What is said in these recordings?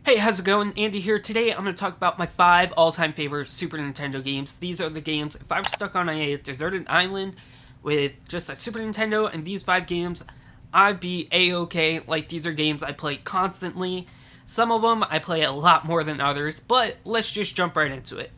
Hey, how's it going? Andy here. Today I'm going to talk about my 5 all-time favorite Super Nintendo games. These are the games, if I was stuck on a deserted island with just a Super Nintendo and these 5 games, I'd be a-okay. Like, these are games I play constantly. Some of them I play a lot more than others, but let's just jump right into it.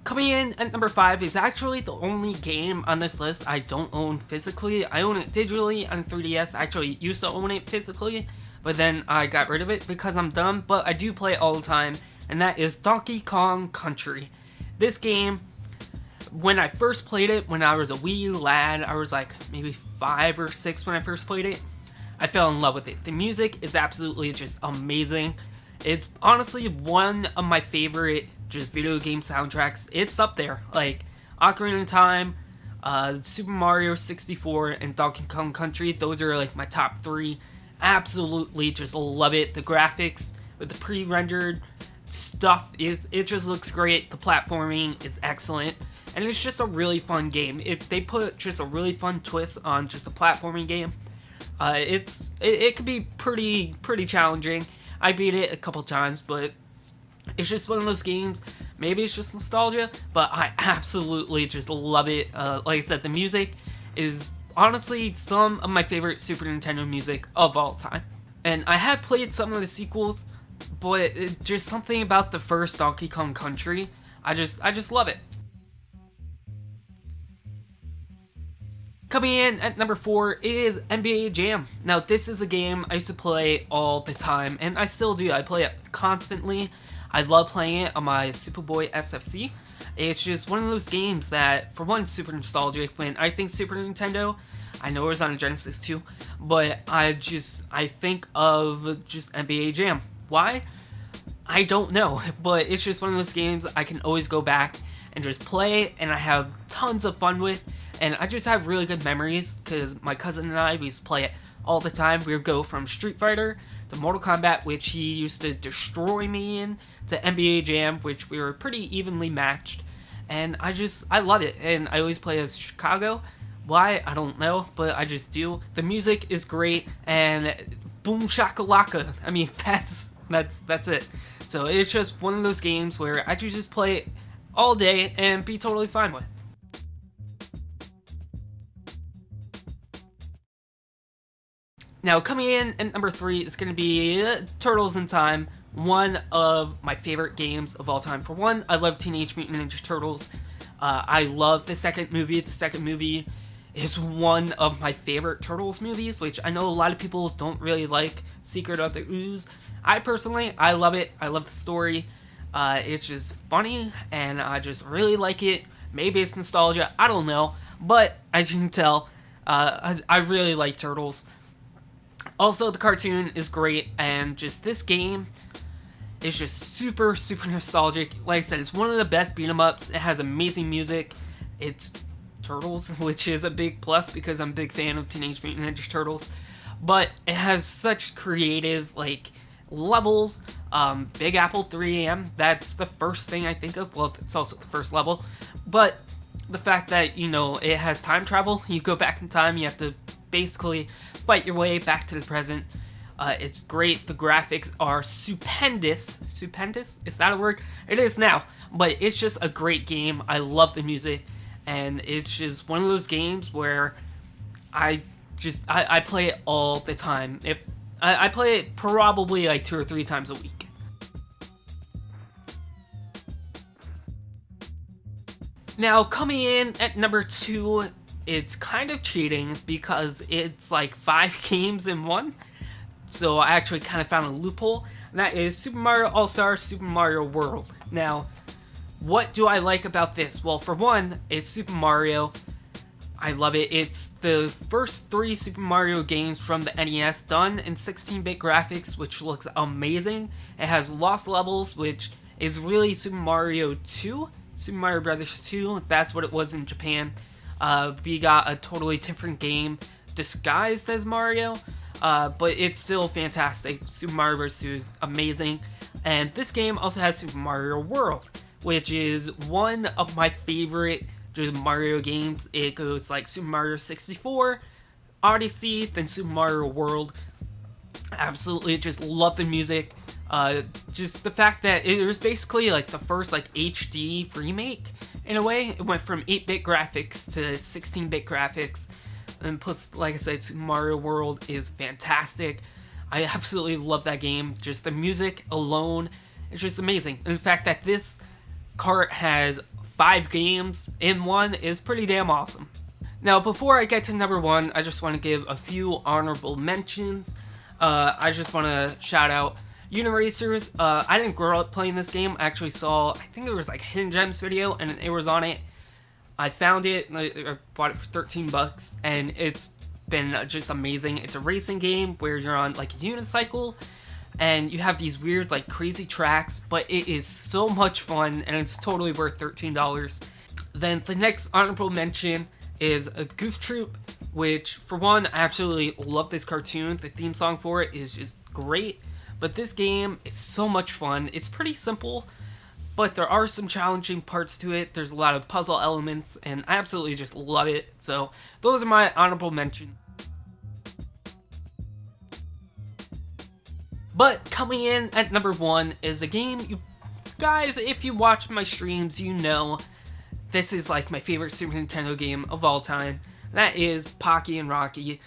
Coming in at number 5 is actually the only game on this list I don't own physically. I own it digitally on 3DS. I actually used to own it physically, but then I got rid of it because I'm dumb, but I do play it all the time, and that is Donkey Kong Country. This game, when I first played it, when I was a Wii U lad, I was like maybe 5 or 6 when I first played it, I fell in love with it. The music is absolutely just amazing. It's honestly one of my favorite just video game soundtracks. It's up there, like Ocarina of Time, Super Mario 64, and Donkey Kong Country. Those are like my top 3. Absolutely just love it. The graphics with the pre-rendered stuff, it just looks great. The platforming is excellent, and it's just a really fun game. They put just a really fun twist on just a platforming game. It could be pretty challenging. I beat it a couple times, but it's just one of those games. Maybe it's just nostalgia, but I absolutely just love it. Like I said, the music is honestly some of my favorite Super Nintendo music of all time. And I have played some of the sequels, but just something about the first Donkey Kong Country, I just love it. Coming in at number 4 is NBA Jam. Now, this is a game I used to play all the time, and I still do. I play it constantly. I love playing it on my Superboy SFC. It's just one of those games that, for one, super nostalgic. When I think Super Nintendo, I know it was on Genesis too, but I think of just NBA Jam. Why? I don't know, but it's just one of those games I can always go back and just play, and I have tons of fun with. And I just have really good memories because my cousin and I, we used to play it all the time. We would go from Street Fighter to Mortal Kombat, which he used to destroy me in, to NBA Jam, which we were pretty evenly matched. And I love it. And I always play as Chicago. Why? I don't know, but I just do. The music is great, and boom shakalaka. I mean, that's it. So it's just one of those games where I could just play it all day and be totally fine with. Now, coming in at number 3 is going to be Turtles in Time, one of my favorite games of all time. For one, I love Teenage Mutant Ninja Turtles. I love the second movie. The second movie is one of my favorite Turtles movies, which I know a lot of people don't really like, Secret of the Ooze. I love it. I love the story. It's just funny, and I just really like it. Maybe it's nostalgia, I don't know. But, as you can tell, I really like Turtles. Also, the cartoon is great, and just this game is just super nostalgic. Like I said, it's one of the best beat-em-ups. It has amazing music. It's Turtles, which is a big plus because I'm a big fan of Teenage Mutant Ninja Turtles. But it has such creative, like, levels. Big Apple 3AM, that's the first thing I think of. Well, it's also the first level. But the fact that, you know, it has time travel. You go back in time, you have to basically fight your way back to the present. It's great. The graphics are stupendous. Stupendous? Is that a word? It is now. But it's just a great game. I love the music. And it's just one of those games where I play it all the time. If I play it probably like 2 or 3 times a week. Now, coming in at number 2, it's kind of cheating because it's like 5 games in one. So I actually kind of found a loophole, and that is Super Mario All-Stars Super Mario World. Now, what do I like about this? Well, for one, it's Super Mario. I love it. It's the first 3 Super Mario games from the NES done in 16-bit graphics, which looks amazing. It has lost levels, which is really Super Mario 2. Super Mario Brothers 2, that's what it was in Japan. We got a totally different game disguised as Mario. but it's still fantastic. Super Mario Bros. 2 is amazing. And this game also has Super Mario World, which is one of my favorite just Mario games. It goes like Super Mario 64, Odyssey, then Super Mario World. Absolutely just love the music. Just the fact that it was basically like the first like HD remake in a way. It went from 8-bit graphics to 16-bit graphics. And plus, like I said, Super Mario World is fantastic. I absolutely love that game. Just the music alone is just amazing. And the fact that this cart has 5 games in one is pretty damn awesome. Now, before I get to number 1, I just want to give a few honorable mentions. I just want to shout out Uniracers. I didn't grow up playing this game. I actually saw, I think it was like Hidden Gems video, and it was on it. I found it, I bought it for 13 bucks, and it's been just amazing. It's a racing game where you're on like a unicycle, and you have these weird like crazy tracks, but it is so much fun, and it's totally worth $13. Then the next honorable mention is a Goof Troop, which for one, I absolutely love this cartoon. The theme song for it is just great, but this game is so much fun. It's pretty simple, but there are some challenging parts to it. There's a lot of puzzle elements, and I absolutely just love it. So those are my honorable mentions. But coming in at number 1 is a game, you guys, if you watch my streams, you know this is like my favorite Super Nintendo game of all time. That is Pocky and Rocky.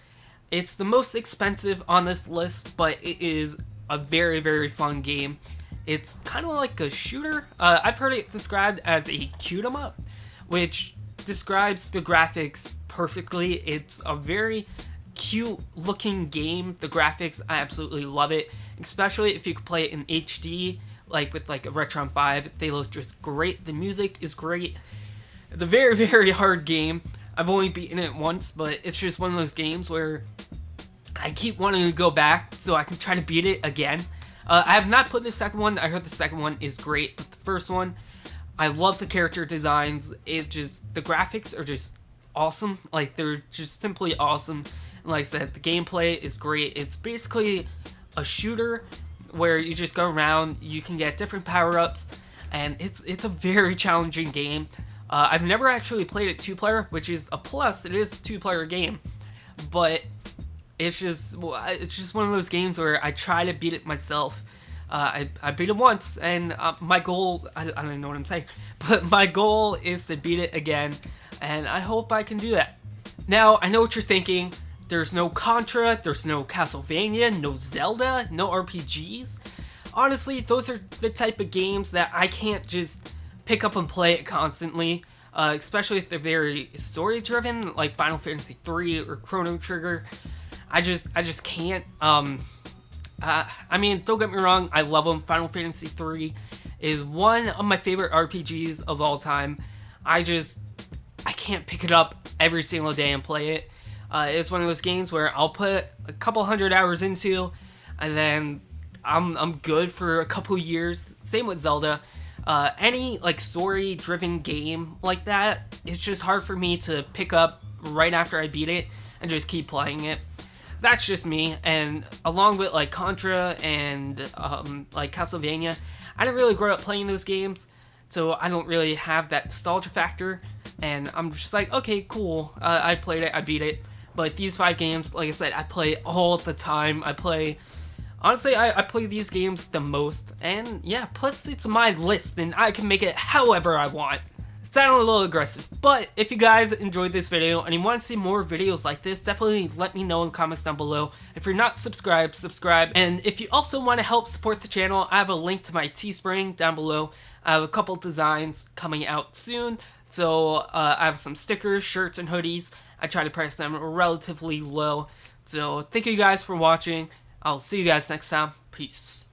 It's the most expensive on this list, but it is a very, very fun game. It's kind of like a shooter. I've heard it described as a cute 'em up, which describes the graphics perfectly. It's a very cute looking game. The graphics, I absolutely love it, especially if you could play it in HD, like with like a Retron 5. They look just great. The music is great. It's a very, very hard game. I've only beaten it once, but it's just one of those games where I keep wanting to go back so I can try to beat it again. I have not put the second one. I heard the second one is great, but the first one, I love the character designs. The graphics are just awesome. Like, they're just simply awesome. And like I said, the gameplay is great. It's basically a shooter where you just go around, you can get different power-ups, and it's a very challenging game. I've never actually played it 2-player, which is a plus. It is a 2-player game, but it's just one of those games where I try to beat it myself. I beat it once, and my goal, I don't even know what I'm saying, but my goal is to beat it again, and I hope I can do that. Now, I know what you're thinking. There's no Contra, there's no Castlevania, no Zelda, no RPGs. Honestly, those are the type of games that I can't just pick up and play it constantly, especially if they're very story-driven, like Final Fantasy III or Chrono Trigger. I just can't. I mean, don't get me wrong, I love them. Final Fantasy III is one of my favorite RPGs of all time. I can't pick it up every single day and play it. It's one of those games where I'll put a couple hundred hours into, and then I'm good for a couple years. Same with Zelda. Any like story-driven game like that, it's just hard for me to pick up right after I beat it and just keep playing it. That's just me. And along with like Contra and like Castlevania, I didn't really grow up playing those games, so I don't really have that nostalgia factor. And I'm just like, okay, cool. I played it, I beat it. But these 5 games, like I said, I play all the time. Honestly, I play these games the most, and yeah, plus it's my list, and I can make it however I want. It sounded a little aggressive, but if you guys enjoyed this video and you want to see more videos like this, definitely let me know in the comments down below. If you're not subscribed, subscribe, and if you also want to help support the channel, I have a link to my Teespring down below. I have a couple designs coming out soon, so I have some stickers, shirts, and hoodies. I try to price them relatively low, so thank you guys for watching. I'll see you guys next time. Peace.